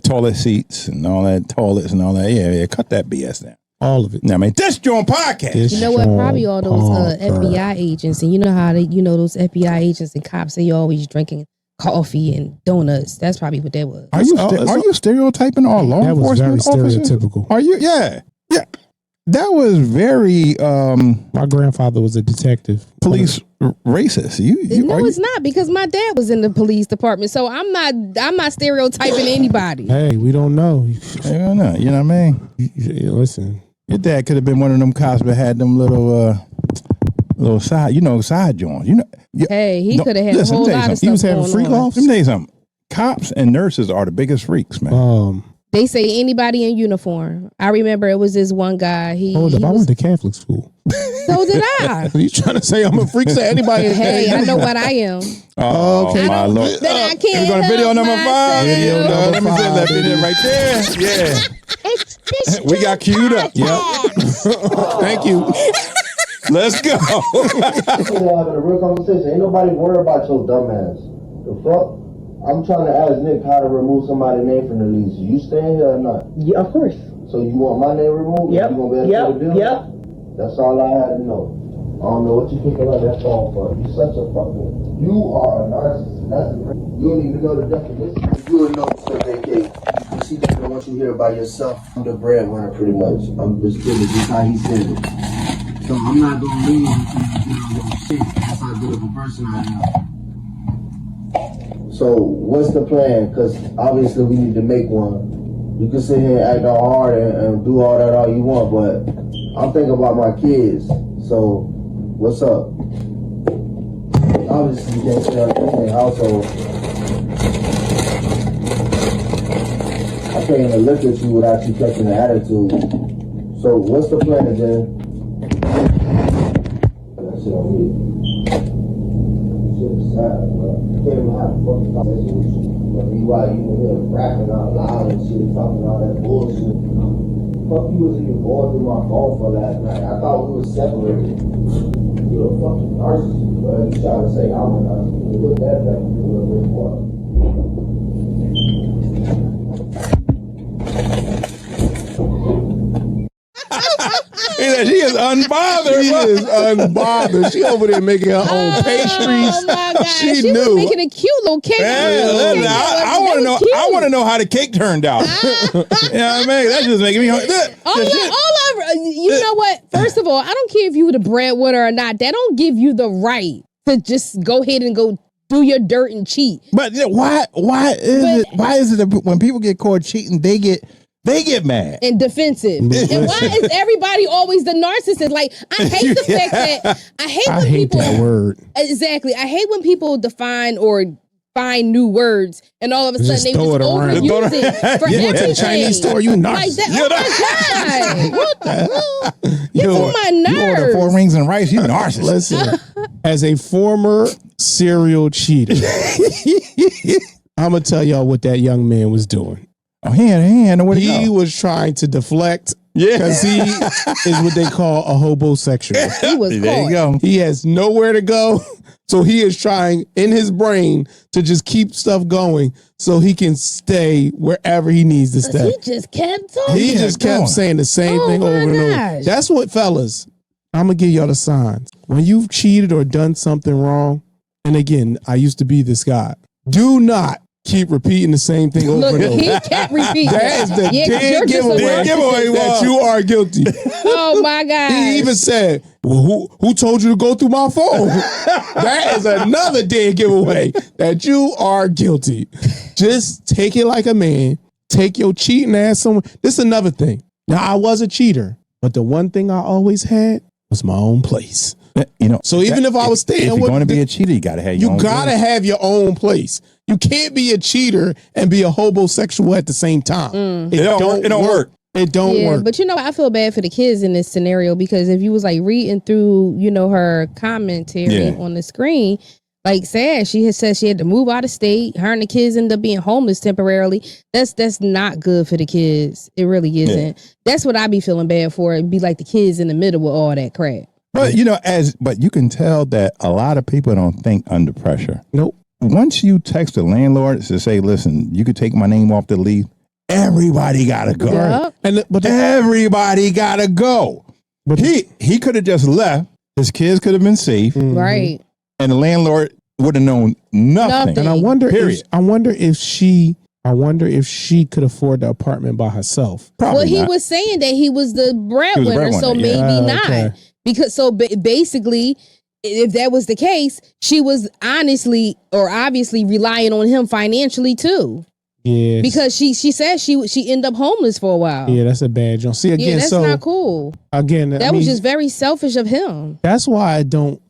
Toilet seats and all that, toilets and all that. Yeah, cut that BS down. All of it. Now, I mean, this JAWN podcast. You know what? Probably all those FBI agents, and you know how those FBI agents and cops, they always drinking coffee and donuts. That's probably what that was. Are you stereotyping all law that enforcement was very officers? stereotypical. Are you? Yeah. That was very my grandfather was a detective. Police racist. No, it's not, because my dad was in the police department, so I'm not stereotyping anybody. Hey, we don't know. I don't know. You know what I mean? Listen, your dad could have been one of them cops that had them little side joints. Hey, he could have had a whole lot of stuff. He was having freak offs. Let me tell you something. Cops and nurses are the biggest freaks, man. They say anybody in uniform. I remember it was this one guy. I went to Catholic school. So did I. You trying to say I'm a freak to anybody? Hey, I know what I am. Okay, my Lord. Then I can't. We're going to video number 5. Video number Let me see that video right there. Yeah. We got queued up. Yep. Thank you. Let's go. We're having a real conversation. Ain't nobody worried about your dumb ass. The fuck? I'm trying to ask Nick how to remove somebody's name from the lease. You staying here or not? Yeah, of course. So you want my name removed? Yep. You gonna be able to do it? Yep. That's all I had to know. I don't know what you think about that phone for. You such a fucking. You are a narcissist. That's the. You don't even know the definition. You don't know the vacate. You see, they don't want you here by yourself. I'm the breadwinner, pretty much. I'm just kidding. Just how he said it. So I'm not gonna leave until you get on shit. That's how good of a person I am. So what's the plan? Because obviously we need to make one. You can sit here and act all hard and do all that all you want, but I'm thinking about my kids. So What's up? Obviously, you can't stay in the household. I can't even look at you without you catching an attitude. So, what's the plan, Jen? That shit on me. Shit is sad, bro. I can't even have a fucking conversation with you. But meanwhile, you in here rapping out loud and shit, talking all that bullshit. Fuck, you was even going through my phone for last night. I thought we were separated. You're a fucking narcissist, bro. You trying to say I'm a narcissist. You look that back, you look really far. She is unbothered. She is unbothered. She over there making her own pastries. Oh my God. She She knew. was making a cute little cake. I want to know. I want to know how the cake turned out. You know what I mean? That's just making me hungry. You know what? First of all, I don't care if you were the breadwinner or not. That don't give you the right to just go ahead and go do your dirt and cheat. But why is it that when people get caught cheating, they get mad and defensive? And why is everybody always the narcissist? Like, I hate the fact that I hate people. That word. Exactly. I hate when people define or find new words and all of a sudden they just overuse it for You went to the Chinese store, you narcissist. Like that. Oh my God. What the hell? You're on my nerves. You order 4 rings and rice, you narcissist. Listen, as a former serial cheater, I'm going to tell y'all what that young man was doing. Oh, he had nowhere to go. He was trying to deflect because he is what they call a hobosexual. He was there you go. He has nowhere to go. So he is trying in his brain to just keep stuff going so he can stay wherever he needs to stay. He just kept talking. He just kept saying the same thing over and over. That's what, fellas, I'm going to give y'all the signs. When you've cheated or done something wrong, and again, I used to be this guy, do not keep repeating the same thing over and over. He kept repeating. That is the dead giveaway that you are guilty. Oh my God. He even said, well, who told you to go through my phone? That is another dead giveaway that you are guilty. Just take it like a man. Take your cheating ass somewhere. This is another thing. Now, I was a cheater, but the one thing I always had was my own place. You know, so even if I was staying, if you're going to be a cheater, you got to have your own place. Have your own place. You can't be a cheater and be a homosexual at the same time. It don't work. It don't work. But you know, I feel bad for the kids in this scenario because if you was like reading through, her commentary on the screen, like sad, she had said she had to move out of state. Her and the kids ended up being homeless temporarily. That's not good for the kids. It really isn't. Yeah. That's what I be feeling bad for. It'd be like the kids in the middle with all that crap. But but you can tell that a lot of people don't think under pressure. Nope. Once you text the landlord to say, listen, you could take my name off the lease, everybody gotta go. Yep. Everybody gotta go. But he could have just left. His kids could have been safe. Right. And the landlord would have known nothing. And I wonder if she could afford the apartment by herself. Probably well, he not. was saying that he was the breadwinner, so maybe not. Okay. Because basically, if that was the case, she was honestly or obviously relying on him financially too. Yeah. Because she said she ended up homeless for a while. Yeah, that's a bad job. See again, that's not cool. Again, that was just very selfish of him. That's why I don't.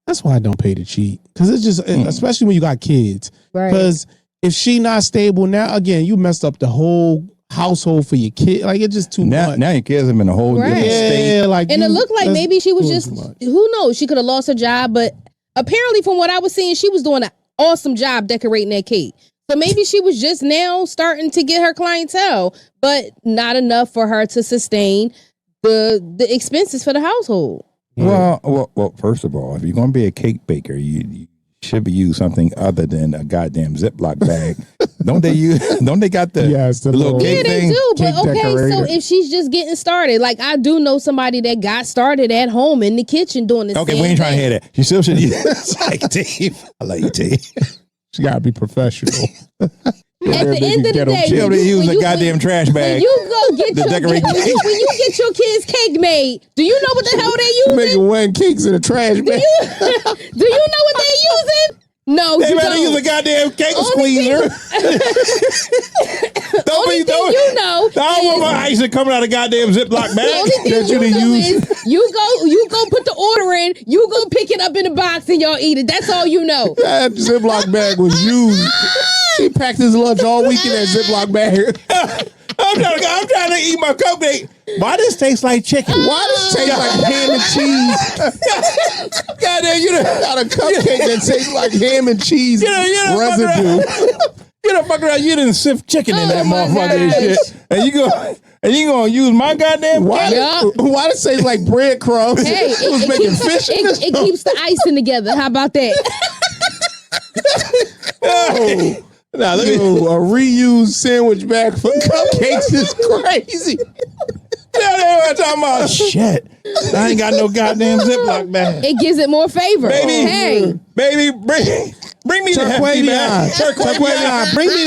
That's why I don't pay to cheat. Because it's just, especially when you got kids. Right. Because if she not stable now, again, you messed up the whole household for your kid. Like it's just too much. Now your kids have been a whole different state. And it looked like maybe she was just, who knows, she could have lost her job, but apparently from what I was seeing, she was doing an awesome job decorating that cake. So maybe she was just now starting to get her clientele, but not enough for her to sustain the expenses for the household. Well, first of all, if you're going to be a cake baker, you should be using something other than a goddamn Ziploc bag. Don't they got the little cake thing? Yeah, they do. But okay, so if she's just getting started, like I do know somebody that got started at home in the kitchen doing this. Okay, we ain't trying to hear that. You still should use it's like Dave. I love you, Dave. She gotta be professional. At the end of the day, she only use a goddamn trash bag. When you go get when you get your kids' cake made, do you know what the hell they using? Making one cakes in a trash bag. Do you know what they using? No, they better use a goddamn cake squeezer. Don't only thing you know I don't want my ice coming out of goddamn Ziploc bag. The only thing you know is you go put the order in, you go pick it up in the box and y'all eat it. That's all you know. That Ziploc bag was used. He packed his lunch all week in that Ziploc bag. I'm trying to eat my cupcake. Why does this taste like chicken? Why does it taste like ham and cheese? Goddamn, you got a cupcake that tastes like ham and cheese residue. You done fuck around. You didn't sift chicken in that motherfucker and shit. And you gonna use my goddamn why does it taste like breadcrumbs? Hey, it was making fish in this it keeps the icing together. How about that? Oh. Now, a reused sandwich bag for cupcakes is crazy. Yeah, they were talking about shit. I ain't got no goddamn Ziploc bag. It gives it more flavor. Baby, bring me that Turquavion. Bring me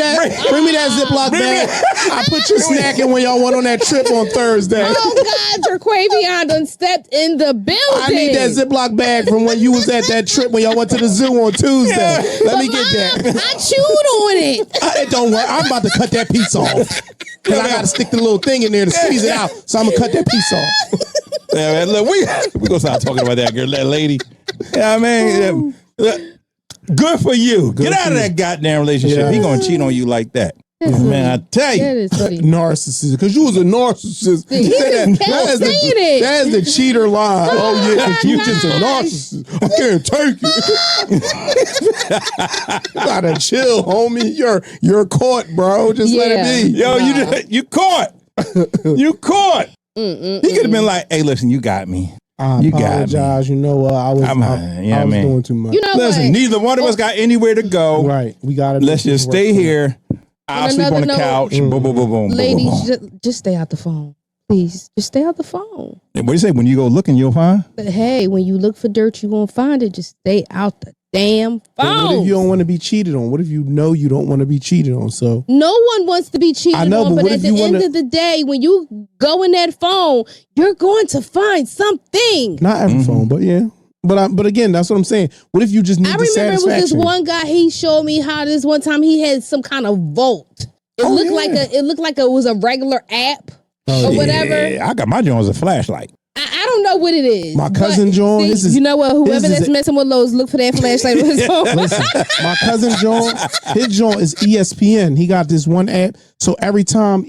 that Ziploc bag. I put your snack in when y'all went on that trip on Thursday. Oh God, Turquavion done stepped in the building. I need that Ziploc bag from when you was at that trip when y'all went to the zoo on Tuesday. Yeah. Let me get that. I chewed on it. It don't work. I'm about to cut that piece off. Because I got to stick the little thing in there to squeeze it out. So I'm going to cut that piece off. Yeah, man, look, we going to stop talking about that girl, that lady. Yeah, man. Good for you. Get out of that goddamn relationship. Yeah. He going to cheat on you like that. Man, I tell you. That is funny. Narcissist. Because you was a narcissist. He just kept saying it. That is the cheater line. Oh, yeah, because you just a narcissist. I can't take it. You gotta chill, homie. You're caught, bro. Just let it be. Yo, you caught. You caught. He could have been like, hey, listen, you got me. I apologize. You know what? I was doing too much. You know listen, neither one of us got anywhere to go. Right. We got to. Let's just stay here. I'll sleep on the couch. Boom, boom, boom, boom. Ladies, just stay out the phone. Please, just stay out the phone. What do you say? When you go looking, you'll find? But hey, when you look for dirt, you won't find it. Just stay out the damn phone. What if you don't want to be cheated on? What if you know you don't want to be cheated on? So no one wants to be cheated on, but at the end of the day, when you go in that phone, you're going to find something. Not every phone, but yeah. But again, that's what I'm saying. What if you just need the satisfaction? I remember with this one guy, he showed me how this one time he had some kind of vault. It looked like it was a regular app or whatever. Yeah, I got my joint as a flashlight. I don't know what it is. My cousin John, you know what? Whoever that's messing with Lowe's, look for that flashlight on his phone. Listen, my cousin John, his joint is ESPN. He got this one app, so every time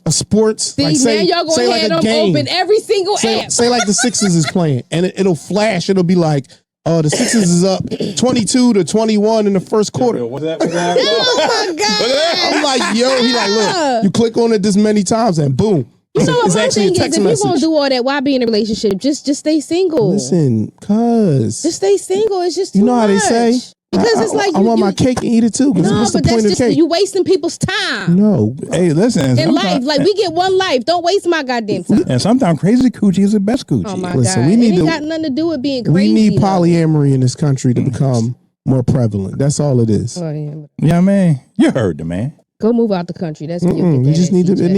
a sports. See, like say, now y'all gonna have them open every single app. Say like the Sixers is playing, and it'll flash. It'll be like, the Sixers is up 22-21 in the first quarter. What's that? Oh my God! I'm like, yo, he like, look, you click on it this many times, and boom. You know what it's my actually thing a text is? If message. you're gonna do all that, why be in a relationship? Just stay single. Listen, just stay single. It's just too you know how much. they say. Because it's like I want my cake and eat it too. No, what's but the point that's of just cake? you wasting people's time. No, hey, listen. In life, like we get one life. Don't waste my goddamn time. And sometimes crazy coochie is the best coochie. Oh my Listen, God, we need it ain't got nothing to do with being crazy. We need polyamory in this country to become more prevalent. That's all it is. Oh, yeah. Yeah, man. You heard the man. Go move out the country. That's what you just need to. It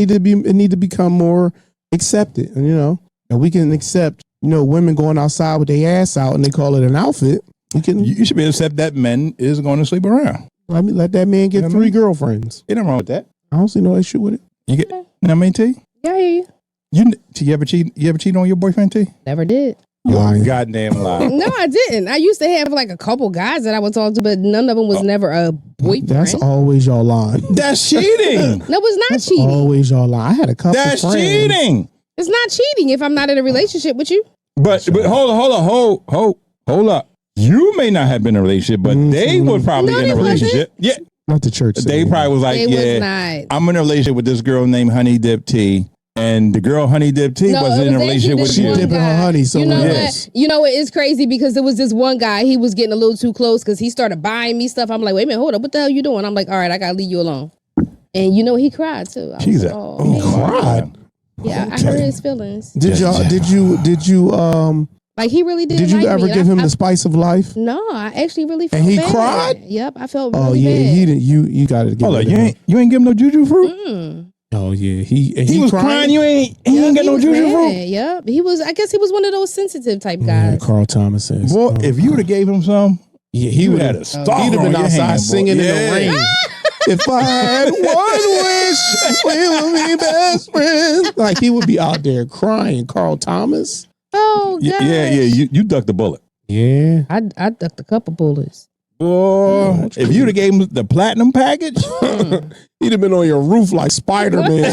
need to become more accepted. And and we can accept. Women going outside with their ass out and they call it an outfit. You should be able to accept that men is going to sleep around. Let that man get 3 girlfriends. Ain't nothing wrong with that. I don't see no issue with it. You get, T? Yeah, I hear you. You ever cheat on your boyfriend, T? Never did. Lying. Goddamn lie. No, I didn't. I used to have like a couple guys that I would talk to, but none of them was never a boyfriend. That's always y'all lying. That's cheating. No, it's not cheating. Always y'all lying. I had a couple That's friends. cheating. It's not cheating if I'm not in a relationship with you. But hold up. You may not have been in a relationship, but they were probably in a relationship. Wasn't. Yeah. Not the church. They probably was like, was not. I'm in a relationship with this girl named Honey Dip T. And the girl Honey Dip T wasn't in a relationship with you. She dipping her honey. So you know what? You know what? It's crazy because there was this one guy. He was getting a little too close because he started buying me stuff. I'm like, wait a minute, hold up. What the hell you doing? I'm like, all right, I gotta leave you alone. And he cried too. He cried. Yeah, I hurt his feelings. Did you like he really did. Did you ever give him the spice of life? No, I actually really felt and he bad. cried. Yep, I felt really Oh yeah, bad. he didn't. You got to give. Hold on, you ain't give him no juju fruit. Oh yeah, he was crying. He ain't got no juju fruit. Yep, he was. I guess he was one of those sensitive type guys. Yeah, Carl Thomas says. Boy, if you would have gave him some, he would have had a star. He'd have been outside singing in the rain. If I had one wish, we would be best friends. Like he would be out there crying. Carl Thomas. Oh, gosh. Yeah. You ducked the bullet. Yeah. I ducked a couple bullets. Boy, if you'd have gave him the platinum package, he'd have been on your roof like Spider-Man.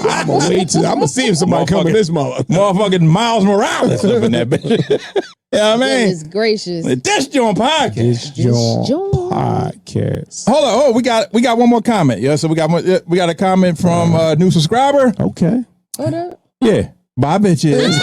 I'm gonna see if somebody come in this motherfucking Miles Morales up in that bitch. Yeah, I mean, Goodness gracious. This joint podcast. This joint podcast. Hold on, we got one more comment. Yeah, so we got a comment from a new subscriber. Okay. Hold up. Yeah, bye bitches.